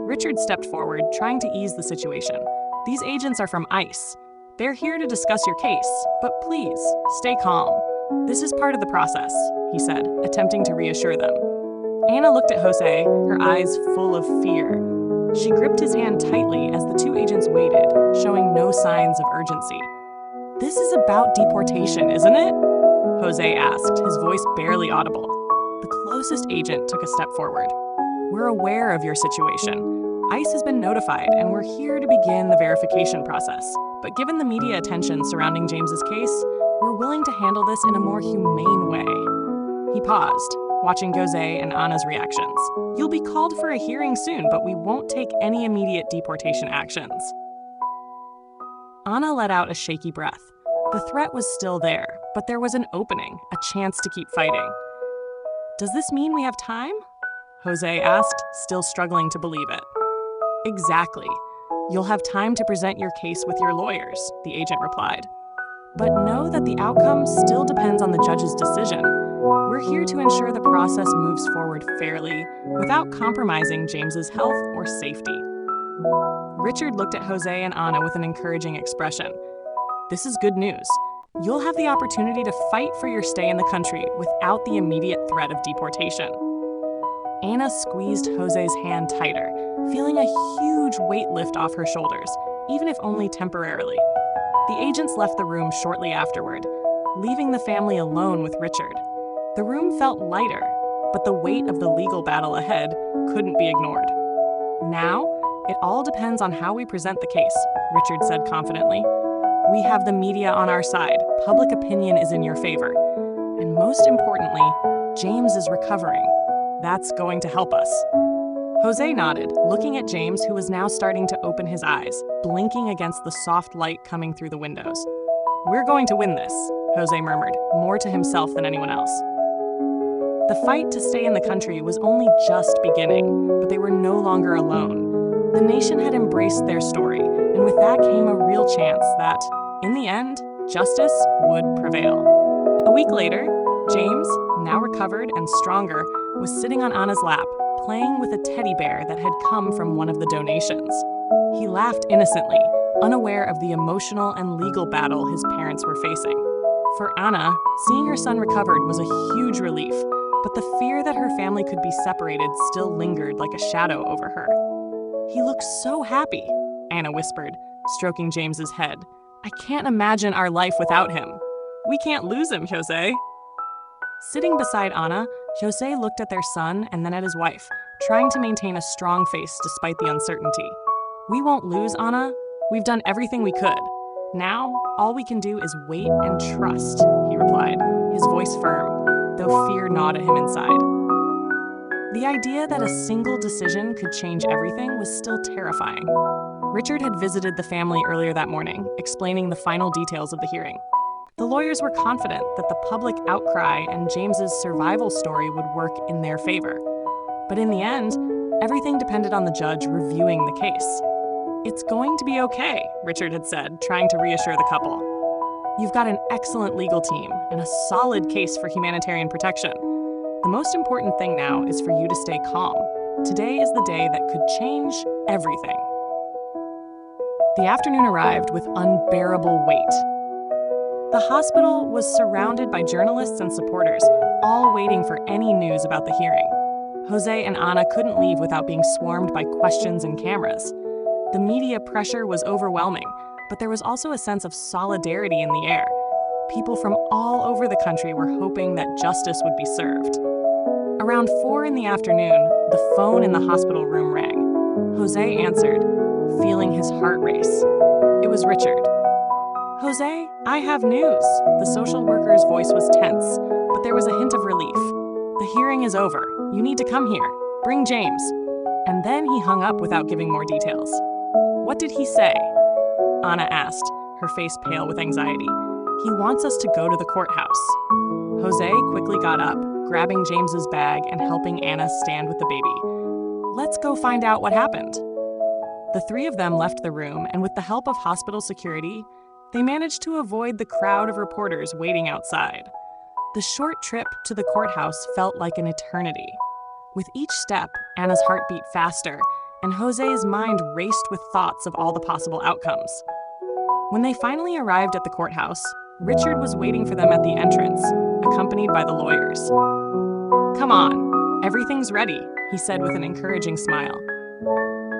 Speaker 1: Richard stepped forward, trying to ease the situation. "These agents are from ICE. They're here to discuss your case, but please, stay calm. This is part of the process," he said, attempting to reassure them. Anna looked at Jose, her eyes full of fear. She gripped his hand tightly as the 2 agents waited, showing no signs of urgency. "This is about deportation, isn't it?" Jose asked, his voice barely audible. The closest agent took a step forward. "We're aware of your situation. ICE has been notified, and we're here to begin the verification process. But given the media attention surrounding James's case, we're willing to handle this in a more humane way." He paused, watching Jose and Anna's reactions. "You'll be called for a hearing soon, but we won't take any immediate deportation actions." Anna let out a shaky breath. The threat was still there, but there was an opening, a chance to keep fighting. "Does this mean we have time?" Jose asked, still struggling to believe it. "Exactly. You'll have time to present your case with your lawyers," the agent replied. "But know that the outcome still depends on the judge's decision. We're here to ensure the process moves forward fairly, without compromising James's health or safety." Richard looked at Jose and Anna with an encouraging expression. "This is good news. You'll have the opportunity to fight for your stay in the country without the immediate threat of deportation." Anna squeezed Jose's hand tighter, feeling a huge weight lift off her shoulders, even if only temporarily. The agents left the room shortly afterward, leaving the family alone with Richard. The room felt lighter, but the weight of the legal battle ahead couldn't be ignored. "Now, it all depends on how we present the case," Richard said confidently. "We have the media on our side, public opinion is in your favor, and most importantly, James is recovering. That's going to help us." Jose nodded, looking at James, who was now starting to open his eyes, blinking against the soft light coming through the windows. "We're going to win this," Jose murmured, more to himself than anyone else. The fight to stay in the country was only just beginning, but they were no longer alone. The nation had embraced their story, and with that came a real chance that, in the end, justice would prevail. A week later, James, now recovered and stronger, was sitting on Anna's lap, playing with a teddy bear that had come from one of the donations. He laughed innocently, unaware of the emotional and legal battle his parents were facing. For Anna, seeing her son recovered was a huge relief, but the fear that her family could be separated still lingered like a shadow over her. "He looks so happy," Anna whispered, stroking James's head. "I can't imagine our life without him. We can't lose him, Jose." Sitting beside Anna, Jose looked at their son and then at his wife, trying to maintain a strong face despite the uncertainty. "We won't lose, Anna. We've done everything we could. Now, all we can do is wait and trust," he replied, his voice firm, though fear gnawed at him inside. The idea that a single decision could change everything was still terrifying. Richard had visited the family earlier that morning, explaining the final details of the hearing. The lawyers were confident that the public outcry and James's survival story would work in their favor. But in the end, everything depended on the judge reviewing the case. "It's going to be okay," Richard had said, trying to reassure the couple. "You've got an excellent legal team and a solid case for humanitarian protection. The most important thing now is for you to stay calm. Today is the day that could change everything. The afternoon arrived with unbearable weight. The hospital was surrounded by journalists and supporters, all waiting for any news about the hearing. Jose and Ana couldn't leave without being swarmed by questions and cameras. The media pressure was overwhelming, but there was also a sense of solidarity in the air. People from all over the country were hoping that justice would be served. Around 4 in the afternoon, the phone in the hospital room rang. Jose answered, feeling his heart race. It was Richard. Jose, I have news. The social worker's voice was tense, but there was a hint of relief. The hearing is over. You need to come here. Bring James. And then he hung up without giving more details. What did he say? Ana asked, her face pale with anxiety. He wants us to go to the courthouse. Jose quickly got up, grabbing James's bag and helping Ana stand with the baby. Let's go find out what happened. The three of them left the room, and with the help of hospital security, they managed to avoid the crowd of reporters waiting outside. The short trip to the courthouse felt like an eternity. With each step, Ana's heart beat faster, and Jose's mind raced with thoughts of all the possible outcomes. When they finally arrived at the courthouse, Richard was waiting for them at the entrance, accompanied by the lawyers. Come on, everything's ready, he said with an encouraging smile.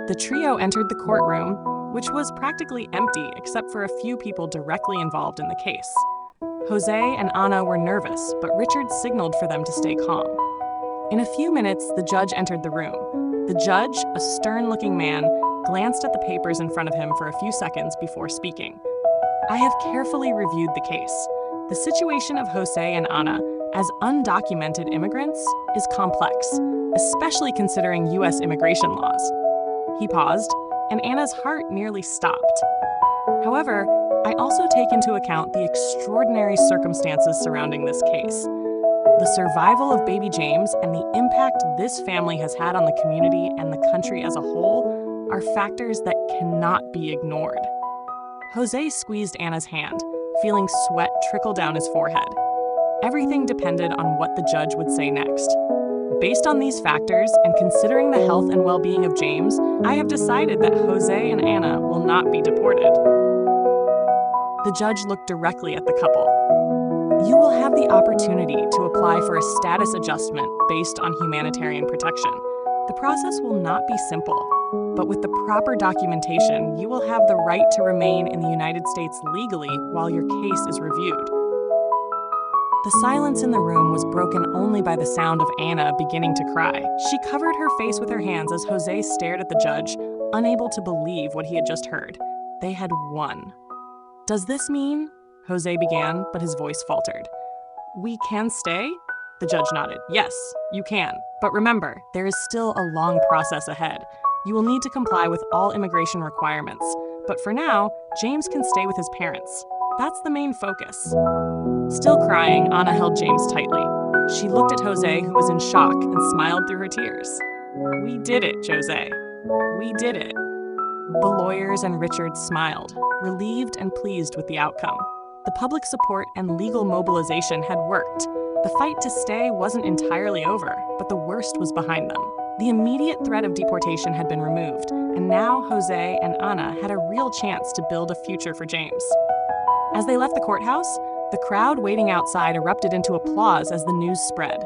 Speaker 1: The trio entered the courtroom, which was practically empty except for a few people directly involved in the case. Jose and Ana were nervous, but Richard signaled for them to stay calm. In a few minutes, the judge entered the room. The judge, a stern-looking man, glanced at the papers in front of him for a few seconds before speaking. I have carefully reviewed the case. The situation of Jose and Ana as undocumented immigrants is complex, especially considering U.S. immigration laws. He paused, and Ana's heart nearly stopped. However, I also take into account the extraordinary circumstances surrounding this case. The survival of baby James and the impact this family has had on the community and the country as a whole are factors that cannot be ignored. Jose squeezed Ana's hand, feeling sweat trickle down his forehead. Everything depended on what the judge would say next. Based on these factors and considering the health and well-being of James, I have decided that Jose and Ana will not be deported. The judge looked directly at the couple. You will have the opportunity to apply for a status adjustment based on humanitarian protection. The process will not be simple, but with the proper documentation, you will have the right to remain in the United States legally while your case is reviewed. The silence in the room was broken only by the sound of Ana beginning to cry. She covered her face with her hands as Jose stared at the judge, unable to believe what he had just heard. They had won. Does this mean? Jose began, but his voice faltered. We can stay? The judge nodded. Yes, you can. But remember, there is still a long process ahead. You will need to comply with all immigration requirements. But for now, James can stay with his parents. That's the main focus. Still crying, Ana held James tightly. She looked at Jose, who was in shock, and smiled through her tears. We did it, Jose. We did it. The lawyers and Richard smiled, relieved and pleased with the outcome. The public support and legal mobilization had worked. The fight to stay wasn't entirely over, but the worst was behind them. The immediate threat of deportation had been removed, and now Jose and Ana had a real chance to build a future for James. As they left the courthouse, the crowd waiting outside erupted into applause as the news spread.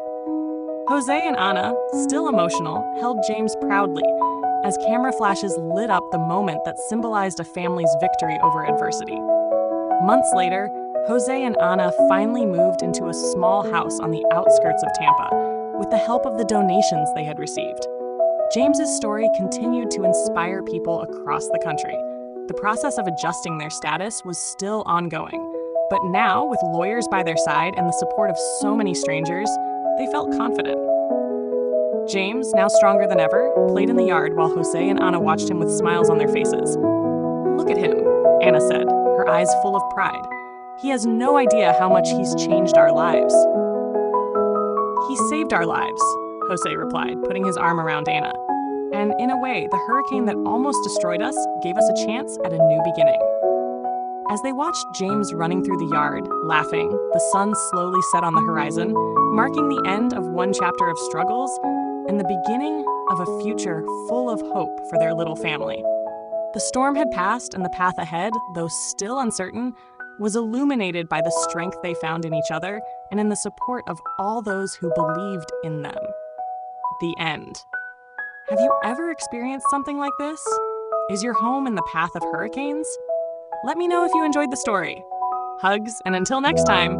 Speaker 1: Jose and Ana, still emotional, held James proudly as camera flashes lit up the moment that symbolized a family's victory over adversity. Months later, Jose and Ana finally moved into a small house on the outskirts of Tampa, with the help of the donations they had received. James's story continued to inspire people across the country. The process of adjusting their status was still ongoing, but now, with lawyers by their side and the support of so many strangers, they felt confident. James, now stronger than ever, played in the yard while Jose and Ana watched him with smiles on their faces. Look at him, Ana said, her eyes full of pride. He has no idea how much he's changed our lives. He saved our lives, Jose replied, putting his arm around Ana. And in a way, the hurricane that almost destroyed us gave us a chance at a new beginning. As they watched James running through the yard, laughing, the sun slowly set on the horizon, marking the end of one chapter of struggles and the beginning of a future full of hope for their little family. The storm had passed, and the path ahead, though still uncertain, was illuminated by the strength they found in each other and in the support of all those who believed in them. The end. Have you ever experienced something like this? Is your home in the path of hurricanes? Let me know if you enjoyed the story. Hugs, and until next time,